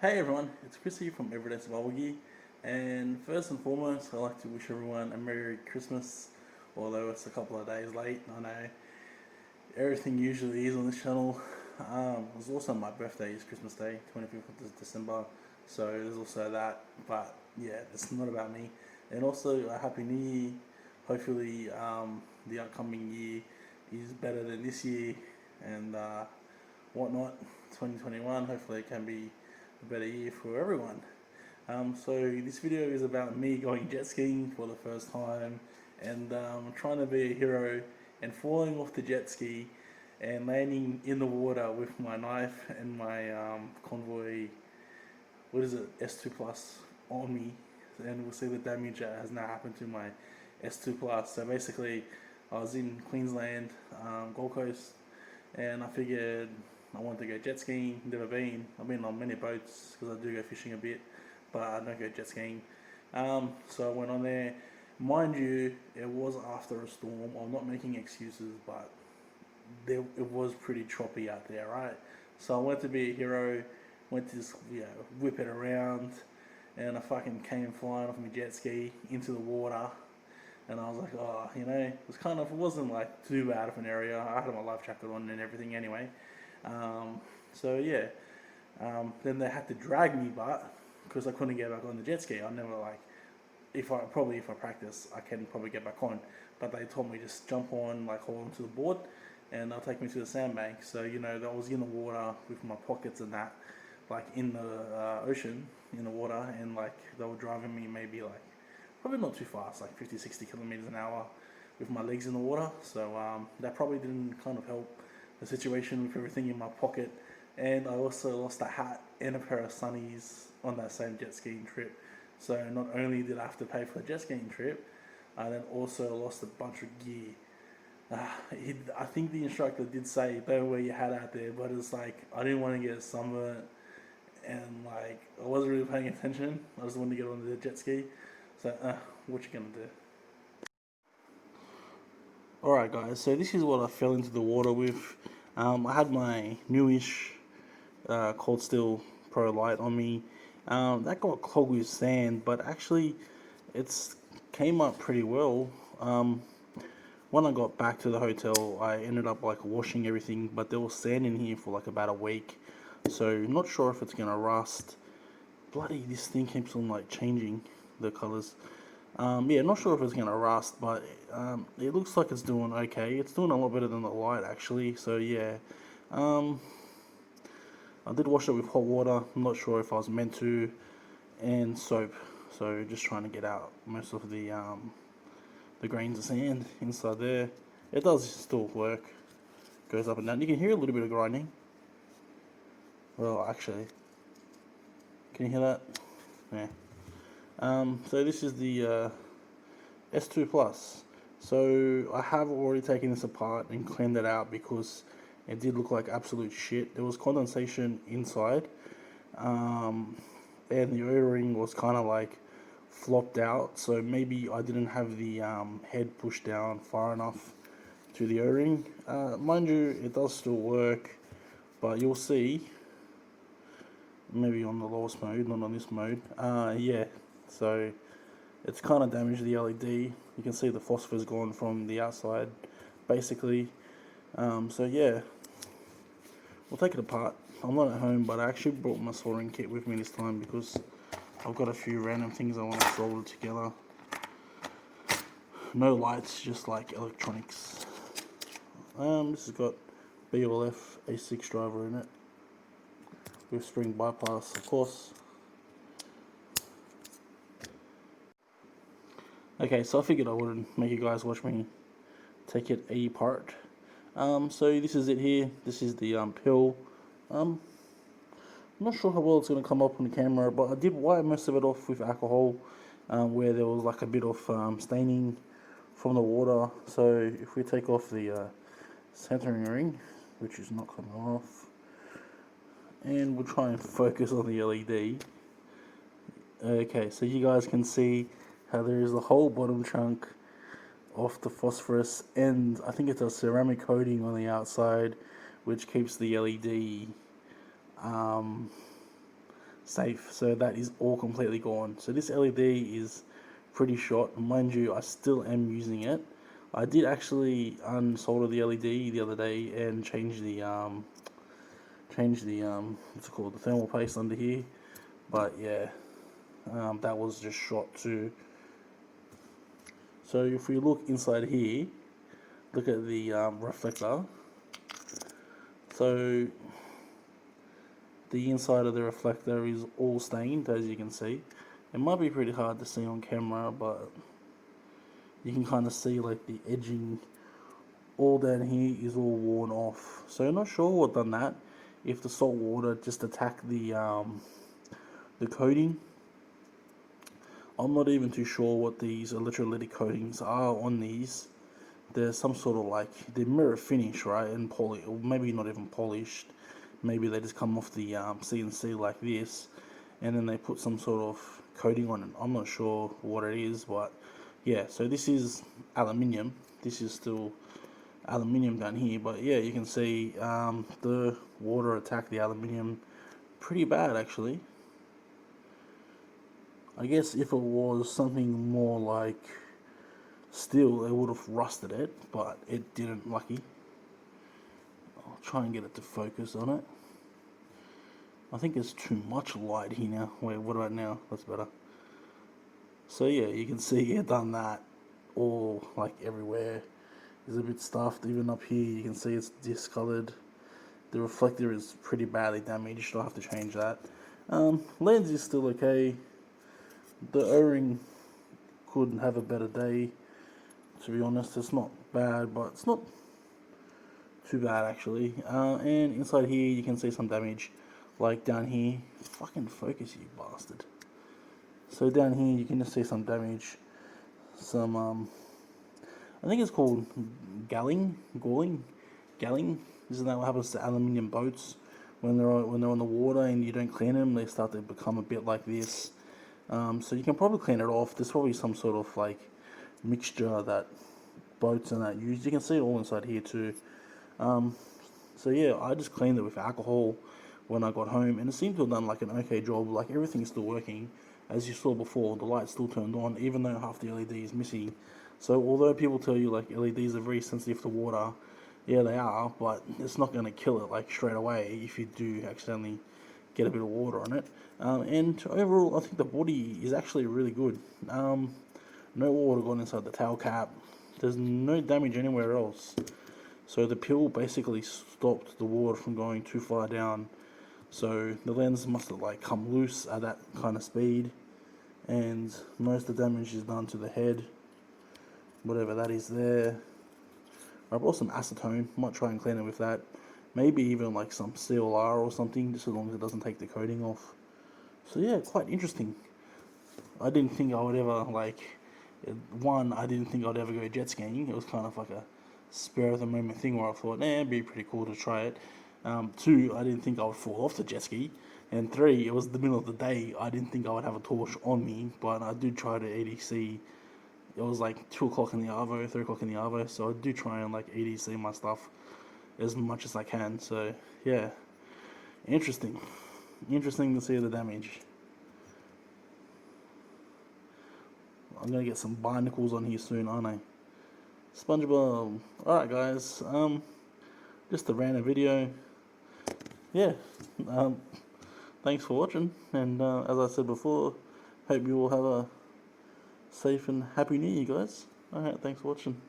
Hey everyone, it's Chris here from Everyday Survival Gear, and first and foremost, I'd like to wish everyone a Merry Christmas, although it's a couple of days late. I know everything usually is on this channel. It was also my birthday is Christmas Day, 25th of December, so there's also that, but yeah, it's not about me. And also a Happy New Year. Hopefully the upcoming year is better than this year, and whatnot. 2021, hopefully it can be a better year for everyone. So this video is about me going jet skiing for the first time and trying to be a hero and falling off the jet ski and landing in the water with my knife and my Convoy, what is it, S2 Plus on me, and we'll see the damage that has now happened to my S2 Plus. So basically, I was in Queensland, Gold Coast, and I figured I wanted to go jet skiing. Never been. I've been on many boats because I do go fishing a bit, but I don't go jet skiing. So I went on there. Mind you, it was after a storm. I'm not making excuses, but it was pretty choppy out there, right? So I went to be a hero, went to just whip it around, and I fucking came flying off my jet ski into the water. And I was like, oh, it wasn't like too bad of an area. I had my life jacket on and everything anyway. Um, so yeah, then they had to drag me, but because I couldn't get back on the jet ski, I never like if I practice, I can probably get back on. But they told me just jump on, like hold onto the board, and they'll take me to the sandbank. So I was in the water with my pockets and that, like in the ocean, in the water, and like they were driving me maybe like probably not too fast, like 50, 60 kilometers an hour with my legs in the water. So that probably didn't kind of help the situation with everything in my pocket. And I also lost a hat and a pair of sunnies on that same jet skiing trip. So not only did I have to pay for the jet skiing trip, I then also lost a bunch of gear. I think the instructor did say don't wear your hat out there, but it's like I didn't want to get sunburnt, and like I wasn't really paying attention. I just wanted to get on the jet ski. So what you gonna do? Alright guys, so this is what I fell into the water with. I had my newish Cold Steel Pro Light on me. That got clogged with sand, but actually it's came up pretty well. When I got back to the hotel, I ended up like washing everything, but there was sand in here for like about a week, so not sure if it's gonna rust. Bloody, this thing keeps on like changing the colors. Yeah, not sure if it's gonna rust, but it looks like it's doing okay. It's doing a lot better than the light actually. So yeah, um, I did wash it with hot water. I'm not sure if I was meant to, and soap. So just trying to get out most of the grains of sand inside there. It does still work. Goes up and down. You can hear a little bit of grinding. Well, actually, can you hear that? Yeah. So this is the S2 Plus. So I have already taken this apart and cleaned it out because it did look like absolute shit. There was condensation inside, and the O-ring was kind of like flopped out. So maybe I didn't have the head pushed down far enough to the O-ring. Mind you, it does still work, but you'll see. Maybe on the lowest mode, not on this mode. Yeah, so it's kind of damaged the LED. You can see the phosphor's gone from the outside, basically. So yeah, we'll take it apart. I'm not at home, but I actually brought my soldering kit with me this time because I've got a few random things I want to solder together. No lights, just like electronics. This has got BLF A6 driver in it with spring bypass, of course. Okay, so I figured I wouldn't make you guys watch me take it apart. So this is it here. This is the pill. I'm not sure how well it's going to come up on the camera, but I did wipe most of it off with alcohol, where there was like a bit of staining from the water. So if we take off the centering ring, which is not coming off, and we'll try and focus on the LED. Okay, so you guys can see how there is the whole bottom chunk of the phosphorus, and I think it's a ceramic coating on the outside which keeps the LED safe. So that is all completely gone. So this LED is pretty short. Mind you, I still am using it. I did actually unsolder the LED the other day and change the what's it called, the thermal paste under here. But yeah, that was just shot too. So if we look inside here, look at the reflector. So the inside of the reflector is all stained, as you can see. It might be pretty hard to see on camera, but you can kind of see like the edging all down here is all worn off. So I'm not sure what done that. If the salt water just attacked the coating. I'm not even too sure what these electrolytic coatings are on these. There's some sort of like, they're mirror finish, right, and poly, or maybe not even polished. Maybe they just come off the CNC like this, and then they put some sort of coating on it. I'm not sure what it is, but yeah. So this is aluminium. This is still aluminium down here, but yeah, you can see the water attacked the aluminium pretty bad actually. I guess if it was something more like steel, it would have rusted it, but it didn't, lucky. I'll try and get it to focus on it. I think there's too much light here now. Wait, what about now? That's better. So yeah, you can see it done that all like everywhere. Is a bit stuffed. Even up here, you can see it's discolored. The reflector is pretty badly damaged. I'll have to change that. Lens is still okay. The O-ring could have a better day. To be honest, it's not bad, but it's not too bad actually. And inside here, you can see some damage. Like down here, fucking focus, you bastard. So down here, you can just see some damage. Some I think it's called galling. Isn't that what happens to aluminium boats when they're on the water and you don't clean them? They start to become a bit like this. So you can probably clean it off. There's probably some sort of like mixture that boats and that use. You can see it all inside here too. So yeah, I just cleaned it with alcohol when I got home, and it seemed to have done like an okay job. Like everything's still working, as you saw before. The light's still turned on, even though half the LED is missing. So although people tell you like LEDs are very sensitive to water, yeah they are, but it's not going to kill it like straight away if you do accidentally get a bit of water on it. And overall, I think the body is actually really good. No water gone inside the tail cap. There's no damage anywhere else. So the pill basically stopped the water from going too far down. So the lens must have like come loose at that kind of speed, and most of the damage is done to the head, whatever that is there. I brought some acetone, might try and clean it with that. Maybe even like some CLR or something, just as long as it doesn't take the coating off. So yeah, quite interesting. I didn't think I would ever I didn't think I'd ever go jet skiing. It was kind of like a spur of the moment thing where I thought, it'd be pretty cool to try it. 2, I didn't think I would fall off the jet ski. And 3, it was the middle of the day. I didn't think I would have a torch on me, but I did try to EDC. It was like 2 o'clock in the arvo, 3 o'clock in the arvo, so I do try and like EDC my stuff as much as I can. So yeah, interesting to see the damage. I'm gonna get some barnacles on here soon, aren't I? SpongeBob. Alright guys, just a random video. Yeah, thanks for watching, and as I said before, hope you all have a safe and happy new year, guys. Alright, thanks for watching.